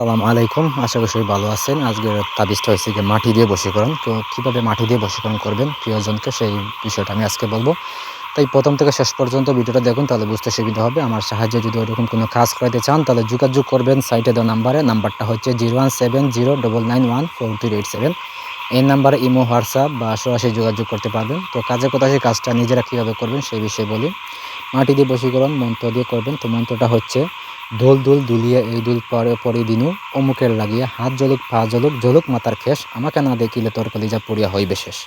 আসসালামু আলাইকুম। আশা করি সবাই ভালো আছেন। আজকের তাবিজটা হচ্ছে গিয়ে মাটি দিয়ে বশীকরণ। তো কিভাবে মাটি দিয়ে বশীকরণ করবেন প্রিয়জনকে সেই বিষয়টা আমি আজকে বলবো। তাই প্রথম থেকে শেষ পর্যন্ত ভিডিওটা দেখুন, তাহলে বুঝতে সুবিধা হবে। আমার সাহায্যে যদি ওইরকম কোনো কাজ করাতে চান তাহলে যোগাযোগ করবেন সাইটে দেওয়া নাম্বারে। নাম্বারটা হচ্ছে 01709914387। এই নাম্বারে ইমো, হোয়াটসঅ্যাপ বা সরাসরি যোগাযোগ করতে পারবেন। তো কাজের কথা, সেই কাজটা নিজেরা কীভাবে করবেন সেই বিষয়ে বলি। মাটি দিয়ে বশীকরণ মন্ত্র দিয়ে করবেন। তো মন্ত্রটা হচ্ছে দোল দোল দুলিয়ে এই দুল পরে দিনু অমুকের লাগিয়া হাত জলুক পা জলুক জলুক মাতার খেস আমাকে না দেখিলে তোর কলিজা পড়িয়া হইবে শেষ।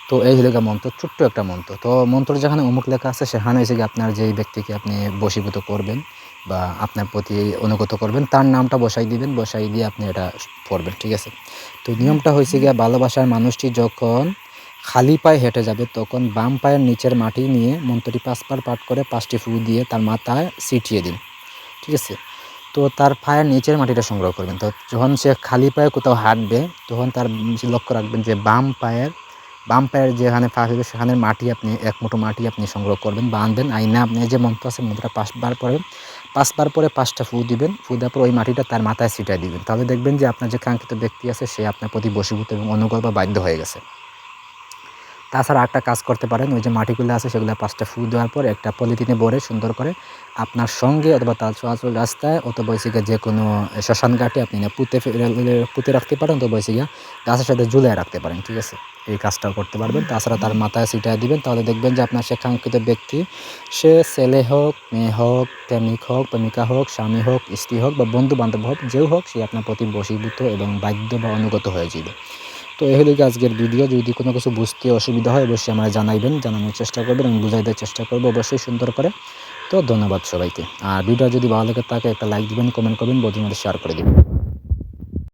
তো এই হলো মন্ত্র, ছোট্ট একটা মন্ত্র। তো মন্ত্র যেখানে অমুক লেখা আছে সেখানে হয়েছে গিয়ে আপনার যেই ব্যক্তিকে আপনি বশীভূত করবেন বা আপনার প্রতি অনুগত করবেন তার নামটা বসাই দিবেন, বসাই দিয়ে আপনি এটা পড়বেন, ঠিক আছে। তো নিয়মটা হয়েছে গিয়ে, ভালোবাসার মানুষটি যখন খালি পায়ে হেঁটে যাবে তখন বাম পায়ের নিচের মাটি নিয়ে মন্ত্রটি ৫ বার পাঠ করে ৫টি ফু দিয়ে তার মাথায় ছিটিয়ে দিন, ঠিক আছে। তো তার পায়ের নিচের মাটিটা সংগ্রহ করবেন। তো যখন সে খালি পায়ে কোথাও হাঁটবে তখন তার লক্ষ্য রাখবেন যে বাম পায়ের যেখানে পা হবে সেখানের মাটি আপনি এক মুঠো মাটি আপনি সংগ্রহ করবেন, বাঁধবেন আইনা আপনি যে মন্ত্র আছে মন্ত্রটা ৫ বার পড়বেন, ৫ বার পরে ৫টা ফু দিবেন, ফু দেওয়ার পর ওই মাটিটা তার মাথায় ছিটাই দিবেন। তাহলে দেখবেন যে আপনার যে কাঙ্ক্ষিত ব্যক্তি আছে সে আপনার প্রতি বশীভূত এবং অনুগত বা বাধ্য হয়ে গেছে। তাছাড়া একটা কাজ করতে পারেন, ওই যে মাটিগুলো আছে সেগুলো 5টা ফু দেওয়ার পর একটা পলিথিনে ভরে সুন্দর করে আপনার সঙ্গে অথবা তার চলাচল রাস্তায় অথবা হচ্ছে যে কোনো শ্মশান ঘাটে আপনি না পুঁতে রাখতে পারেন, অথবা হচ্ছে গাছের সাথে ঝুলিয়ে রাখতে পারেন, ঠিক আছে। এই কাজটাও করতে পারবেন। তাছাড়া তার মাথায় ছিটায় দিবেন, তাহলে দেখবেন যে আপনার সে কাঙ্ক্ষিত ব্যক্তি, সে ছেলে হোক, মেয়ে হোক, প্রেমিক হোক, প্রেমিকা হোক, স্বামী হোক, স্ত্রী হোক বা বন্ধু বান্ধব হোক, যেও হোক, সে আপনার প্রতি বশীভূত এবং বাধ্য বা অনুগত হয়ে যাবে। তো এই হলো আজকের ভিডিও। যদি কোনো কিছু বুঝতে অসুবিধা হয় অবশ্যই আমরা জানাইবেন, জানানোর চেষ্টা করবেন, আমি বুঝাই দেওয়ার চেষ্টা করবো অবশ্যই সুন্দর করে। তো ধন্যবাদ সবাইকে। আর ভিডিও যদি ভালো লেগে থাকে একটা লাইক দিবেন, কমেন্ট করবেন, বন্ধুদের মধ্যে শেয়ার করে দিবেন।